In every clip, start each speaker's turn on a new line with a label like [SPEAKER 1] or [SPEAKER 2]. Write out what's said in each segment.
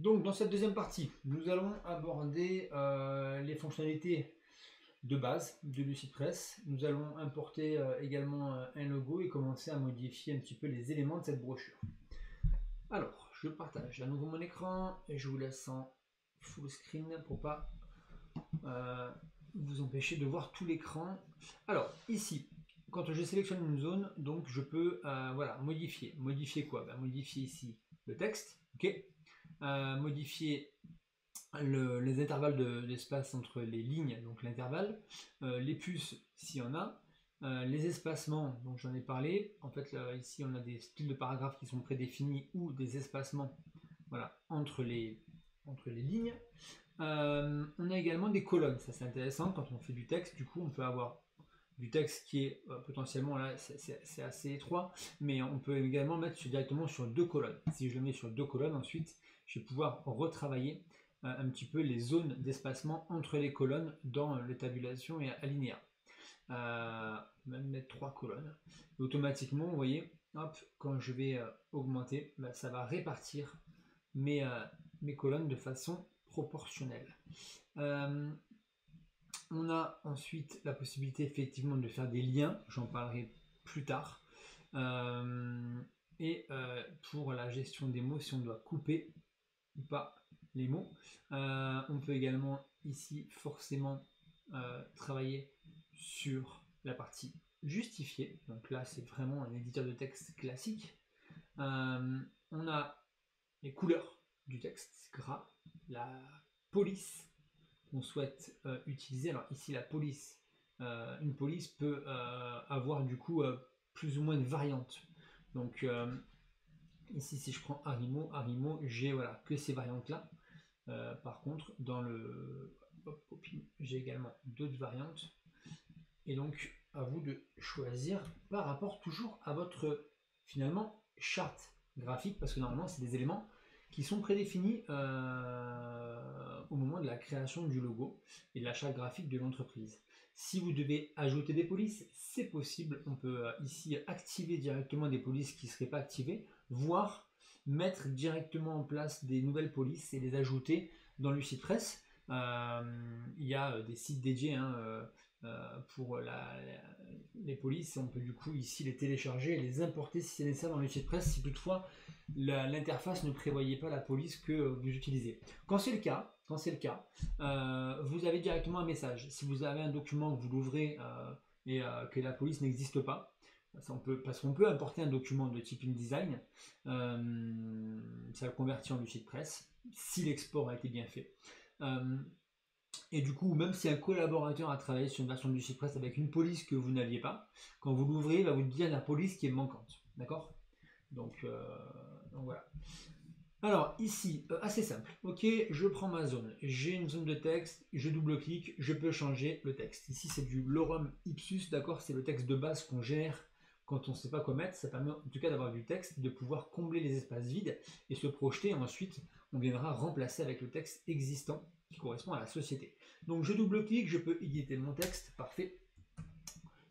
[SPEAKER 1] Donc, dans cette deuxième partie, nous allons aborder les fonctionnalités de base de Lucidpress. Nous allons importer également un logo et commencer à modifier un petit peu les éléments de cette brochure. Alors, je partage à nouveau mon écran et je vous laisse en full screen pour pas vous empêcher de voir tout l'écran. Alors, ici, quand je sélectionne une zone, donc je peux voilà, modifier. Modifier quoi? Modifier ici le texte, ok. Modifier les intervalles d'espace entre les lignes, donc l'intervalle, les puces s'il y en a, les espacements, donc j'en ai parlé. En fait, là, ici on a des styles de paragraphes qui sont prédéfinis ou des espacements, voilà, entre les lignes. On a également des colonnes, ça c'est intéressant quand on fait du texte. Du coup, on peut avoir du texte qui est potentiellement là, c'est assez étroit, mais on peut également mettre directement sur deux colonnes. Si je le mets sur deux colonnes, ensuite je vais pouvoir retravailler un petit peu les zones d'espacement entre les colonnes dans les tabulations et alinéas. Même mettre trois colonnes. Et automatiquement, vous voyez, hop, quand je vais augmenter, ça va répartir mes colonnes de façon proportionnelle. On a ensuite la possibilité effectivement de faire des liens, j'en parlerai plus tard. Pour la gestion des mots, si on doit couper ou pas les mots, on peut également ici forcément travailler sur la partie justifiée. Donc là, c'est vraiment un éditeur de texte classique. On a les couleurs du texte, gras, la police qu'on souhaite utiliser. Alors ici la police, une police peut avoir du coup plus ou moins de variantes. Donc ici si je prends Arimo, j'ai voilà, que ces variantes là. Par contre dans le j'ai également d'autres variantes. Et donc à vous de choisir par rapport toujours à votre finalement charte graphique, parce que normalement c'est des éléments qui sont prédéfinis au moment de la création du logo et de la charte graphique de l'entreprise. Si vous devez ajouter des polices, c'est possible. On peut ici activer directement des polices qui ne seraient pas activées, voire mettre directement en place des nouvelles polices et les ajouter dans Lucidpress. Il y a des sites dédiés pour les polices. On peut du coup ici les télécharger et les importer si c'est nécessaire dans Lucidpress, si toutefois l'interface ne prévoyait pas la police que vous utilisez. Quand c'est le cas, vous avez directement un message. Si vous avez un document, vous l'ouvrez et que la police n'existe pas, parce qu'on peut importer un document de type InDesign, ça le convertit en Lucidpress, si l'export a été bien fait. Et du coup, même si un collaborateur a travaillé sur une version de Lucidpress avec une police que vous n'aviez pas, quand vous l'ouvrez, il va vous dire la police qui est manquante. D'accord ? Donc voilà. Alors ici, assez simple. Ok, je prends ma zone. J'ai une zone de texte, je double-clique, je peux changer le texte. Ici, c'est du lorem ipsus, d'accord? C'est le texte de base qu'on gère quand on ne sait pas quoi mettre. Ça permet en tout cas d'avoir du texte, de pouvoir combler les espaces vides et se projeter. Ensuite, on viendra remplacer avec le texte existant qui correspond à la société. Donc je double-clique, je peux éditer mon texte, parfait.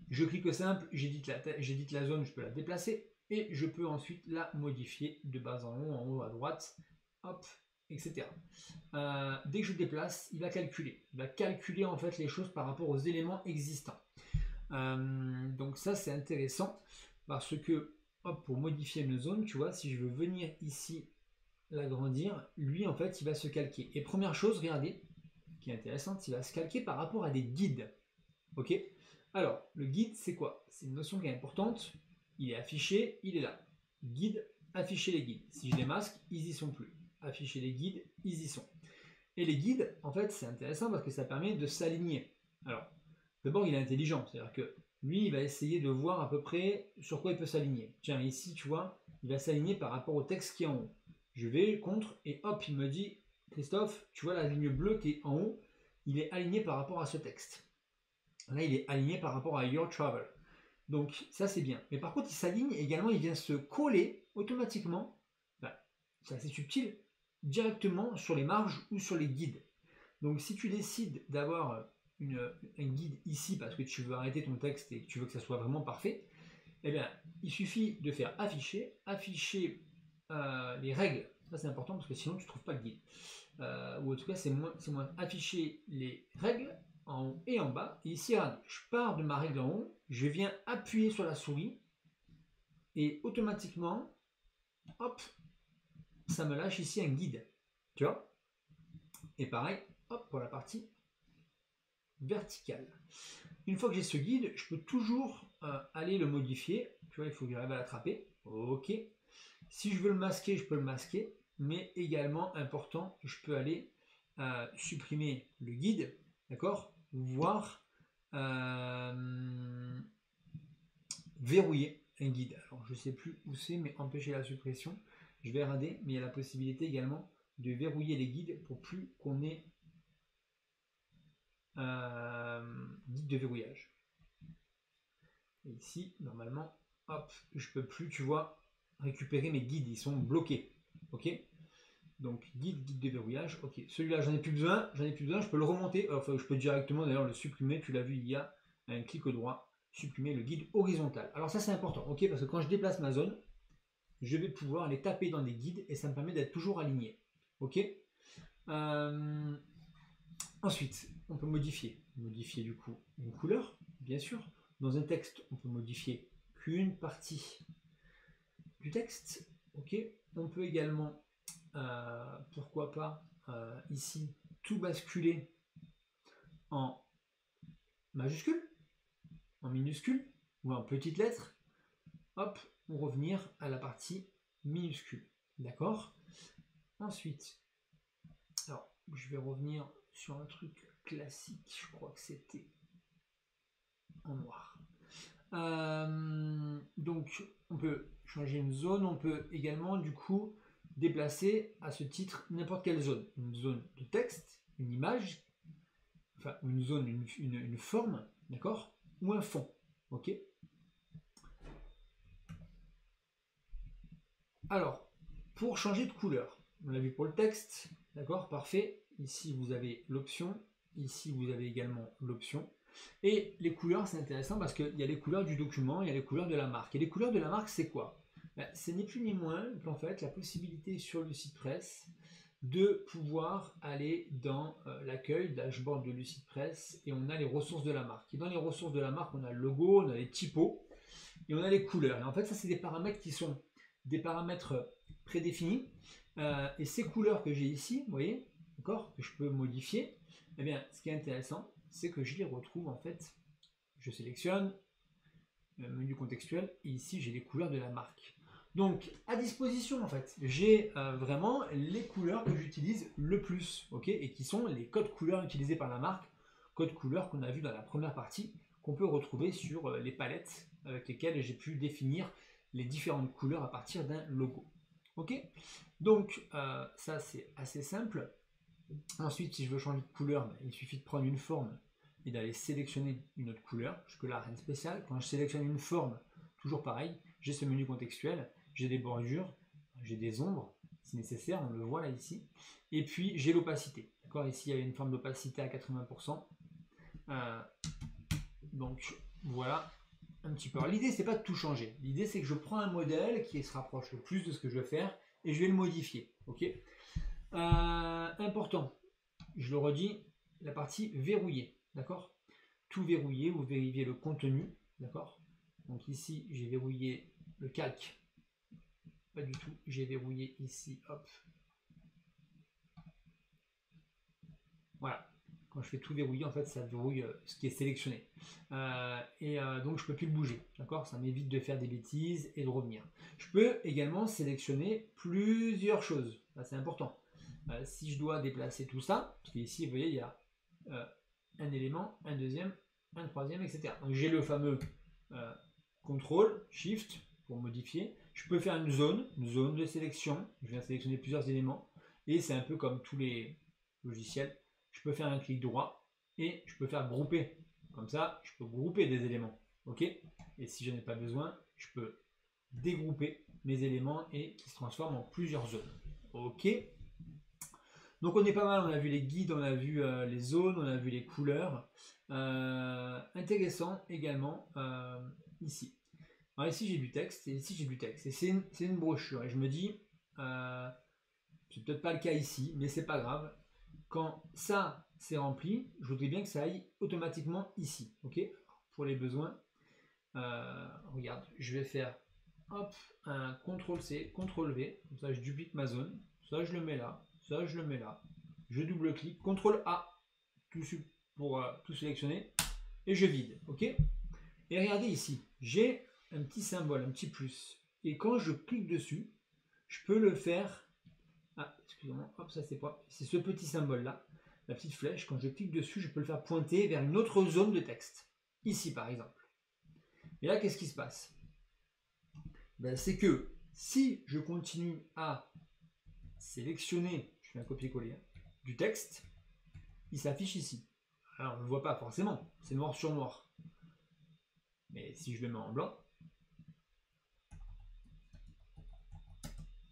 [SPEAKER 1] Je clique simple, j'édite la zone, je peux la déplacer. Et je peux ensuite la modifier de bas en haut à droite, hop, etc. Dès que je déplace, il va calculer. Il va calculer en fait les choses par rapport aux éléments existants. Donc ça c'est intéressant parce que hop, pour modifier une zone, tu vois, si je veux venir ici l'agrandir, lui en fait il va se calquer. Et première chose, regardez, qui est intéressante, il va se calquer par rapport à des guides. Ok. Alors le guide c'est quoi? C'est une notion qui est importante. Il est affiché, il est là. Guide, afficher les guides. Si je les masque, ils y sont plus. Afficher les guides, ils y sont. Et les guides, en fait, c'est intéressant parce que ça permet de s'aligner. Alors, d'abord, il est intelligent. C'est-à-dire que lui, il va essayer de voir à peu près sur quoi il peut s'aligner. Tiens, ici, tu vois, il va s'aligner par rapport au texte qui est en haut. Je vais contre et hop, il me dit, Christophe, tu vois la ligne bleue qui est en haut, il est aligné par rapport à ce texte. Là, il est aligné par rapport à Your Travel. Donc ça c'est bien. Mais par contre il s'aligne également, il vient se coller automatiquement, c'est assez subtil, directement sur les marges ou sur les guides. Donc si tu décides d'avoir un guide ici parce que tu veux arrêter ton texte et que tu veux que ça soit vraiment parfait, eh bien il suffit de faire afficher les règles Ça c'est important parce que sinon tu ne trouves pas le guide. Ou en tout cas c'est moins afficher les règles en haut et en bas. Et ici, je pars de ma règle en haut, je viens appuyer sur la souris et automatiquement, hop, ça me lâche ici un guide. Tu vois? Et pareil, hop, pour la partie verticale. Une fois que j'ai ce guide, je peux toujours aller le modifier. Tu vois, il faut que j'arrive à l'attraper. Ok. Si je veux le masquer, je peux le masquer. Mais également, important, je peux aller supprimer le guide. D'accord? Voire verrouiller un guide. Alors, je ne sais plus où c'est, mais empêcher la suppression. Je vais regarder, mais il y a la possibilité également de verrouiller les guides pour plus qu'on ait guide de verrouillage. Et ici, normalement, hop, je peux plus, tu vois, récupérer mes guides, ils sont bloqués. Ok? Donc guide de verrouillage. Ok, celui-là, j'en ai plus besoin, je peux le remonter, enfin, je peux directement d'ailleurs le supprimer. Tu l'as vu, il y a un clic droit, supprimer le guide horizontal. Alors ça, c'est important, ok, parce que quand je déplace ma zone, je vais pouvoir aller taper dans des guides et ça me permet d'être toujours aligné. Ok. Ensuite, on peut modifier du coup une couleur, bien sûr. Dans un texte, on peut modifier qu'une partie du texte. Ok. On peut également, pourquoi pas, ici, tout basculer en majuscule, en minuscule ou en petites lettres. Hop, ou revenir à la partie minuscule. D'accord? Ensuite, alors, je vais revenir sur un truc classique, je crois que c'était en noir. Donc, on peut changer une zone, on peut également, du coup, déplacer à ce titre n'importe quelle zone. Une zone de texte, une image, enfin, une zone, une forme, d'accord? Ou un fond, ok? Alors, pour changer de couleur, on l'a vu pour le texte, d'accord, parfait. Ici, vous avez l'option. Ici, vous avez également l'option. Et les couleurs, c'est intéressant parce qu'il y a les couleurs du document, il y a les couleurs de la marque. Et les couleurs de la marque, c'est quoi? C'est ni plus ni moins qu'en fait la possibilité sur LucidPress de pouvoir aller dans l'accueil, dashboard de LucidPress, et on a les ressources de la marque. Et dans les ressources de la marque, on a le logo, on a les typos, et on a les couleurs. Et en fait, ça, c'est des paramètres qui sont des paramètres prédéfinis. Et ces couleurs que j'ai ici, vous voyez, d'accord, que je peux modifier, eh bien, ce qui est intéressant, c'est que je les retrouve en fait. Je sélectionne le menu contextuel et ici j'ai les couleurs de la marque. Donc à disposition en fait, j'ai vraiment les couleurs que j'utilise le plus, ok, et qui sont les codes couleurs utilisés par la marque, codes couleurs qu'on a vu dans la première partie, qu'on peut retrouver sur les palettes avec lesquelles j'ai pu définir les différentes couleurs à partir d'un logo. Ok, donc ça c'est assez simple. Ensuite, si je veux changer de couleur, il suffit de prendre une forme et d'aller sélectionner une autre couleur. Jusque-là, rien de spécial. Quand je sélectionne une forme, toujours pareil, j'ai ce menu contextuel, j'ai des bordures, j'ai des ombres, si nécessaire, on le voit là ici. Et puis, j'ai l'opacité. D'accord, ici, il y a une forme d'opacité à 80%. Donc, voilà un petit peu. L'idée, c'est pas de tout changer. L'idée, c'est que je prends un modèle qui se rapproche le plus de ce que je veux faire et je vais le modifier. Ok. Important, je le redis, la partie verrouillée, d'accord? Tout verrouiller, vous vérifiez le contenu, d'accord? Donc ici, j'ai verrouillé le calque, pas du tout, j'ai verrouillé ici, hop. Voilà, quand je fais tout verrouiller, en fait, ça verrouille ce qui est sélectionné. Donc, je ne peux plus le bouger, d'accord? Ça m'évite de faire des bêtises et de revenir. Je peux également sélectionner plusieurs choses, c'est important. Si je dois déplacer tout ça, parce qu'ici, vous voyez, il y a un élément, un deuxième, un troisième, etc. Donc j'ai le fameux CTRL, SHIFT pour modifier. Je peux faire une zone de sélection. Je viens sélectionner plusieurs éléments. Et c'est un peu comme tous les logiciels. Je peux faire un clic droit et je peux faire grouper. Comme ça, je peux grouper des éléments. Ok. Et si je n'en ai pas besoin, je peux dégrouper mes éléments et qui se transforment en plusieurs zones. Ok. Donc on est pas mal, on a vu les guides, on a vu les zones, on a vu les couleurs. Intéressant également ici. Alors ici j'ai du texte et ici j'ai du texte. Et c'est une brochure. Et je me dis, C'est peut-être pas le cas ici, mais c'est pas grave. Quand ça c'est rempli, je voudrais bien que ça aille automatiquement ici. Ok. Pour les besoins, regarde, je vais faire hop, un CTRL-C, CTRL-V, comme ça je duplique ma zone, ça je le mets là, ça je le mets là, je double-clique, CTRL-A, pour tout sélectionner, et je vide, ok. Et regardez ici, j'ai un petit symbole, un petit plus, et quand je clique dessus, je peux le faire, excusez-moi, hop, ça c'est pas, c'est ce petit symbole là, la petite flèche, quand je clique dessus, je peux le faire pointer vers une autre zone de texte, ici par exemple. Et là, qu'est-ce qui se passe? Ben, c'est que si je continue à sélectionner, je fais un copier-coller, du texte, il s'affiche ici. Alors, on ne le voit pas forcément, c'est noir sur noir. Mais si je le mets en blanc,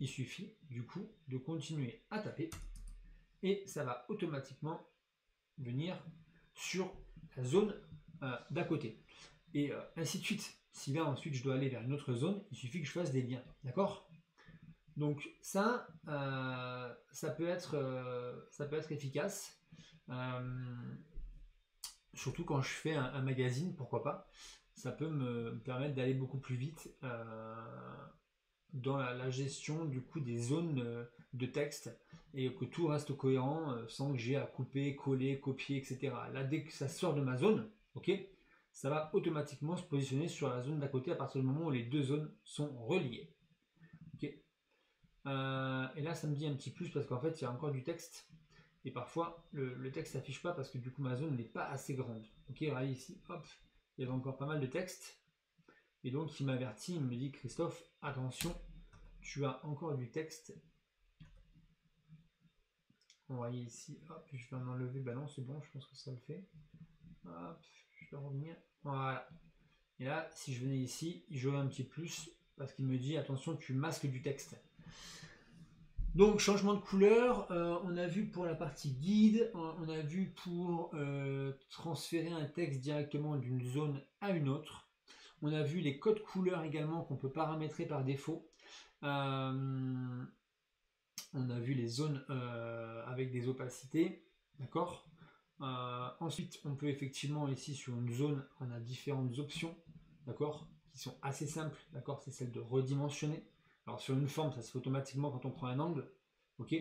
[SPEAKER 1] il suffit du coup de continuer à taper et ça va automatiquement venir sur la zone d'à côté. Et ainsi de suite. Si là ensuite je dois aller vers une autre zone, il suffit que je fasse des liens. D'accord? Donc ça, ça peut être efficace. Surtout quand je fais un magazine, pourquoi pas. Ça peut me permettre d'aller beaucoup plus vite dans la gestion du coup des zones de texte et que tout reste cohérent sans que j'ai à couper, coller, copier, etc. Là, dès que ça sort de ma zone, ok, ça va automatiquement se positionner sur la zone d'à côté à partir du moment où les deux zones sont reliées. Ok. Et là, ça me dit un petit plus parce qu'en fait, il y a encore du texte. Et parfois, le texte s'affiche pas parce que du coup, ma zone n'est pas assez grande. Ok, regardez ici, hop, il y avait encore pas mal de texte. Et donc, il m'avertit, il me dit, Christophe, attention, tu as encore du texte. On va aller ici, hop, je vais en enlever, bah non, c'est bon, je pense que ça le fait. Hop, je vais revenir, voilà. Et là, si je venais ici, j'aurais un petit plus parce qu'il me dit, attention, tu masques du texte. Donc, changement de couleur, on a vu pour la partie guide, on a vu pour transférer un texte directement d'une zone à une autre. On a vu les codes couleurs également qu'on peut paramétrer par défaut. On a vu les zones avec des opacités, d'accord. Ensuite, on peut effectivement ici sur une zone, on a différentes options, d'accord, qui sont assez simples, d'accord. C'est celle de redimensionner. Alors sur une forme, ça se fait automatiquement quand on prend un angle, ok.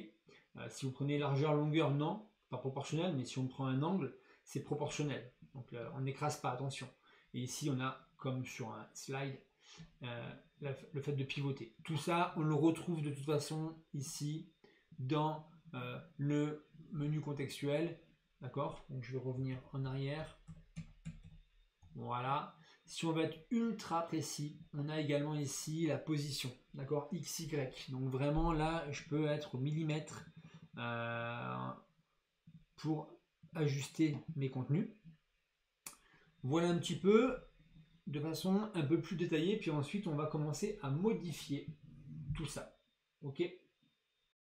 [SPEAKER 1] Si vous prenez largeur, longueur, non, pas proportionnel, mais si on prend un angle, c'est proportionnel. Donc on n'écrase pas, attention. Et ici, on a, comme sur un slide, le fait de pivoter. Tout ça, on le retrouve de toute façon ici dans le menu contextuel. D'accord? Donc je vais revenir en arrière. Voilà. Si on veut être ultra précis, on a également ici la position. D'accord? XY. Donc vraiment là, je peux être au millimètre pour ajuster mes contenus. Voilà un petit peu de façon un peu plus détaillée, puis ensuite on va commencer à modifier tout ça. Ok,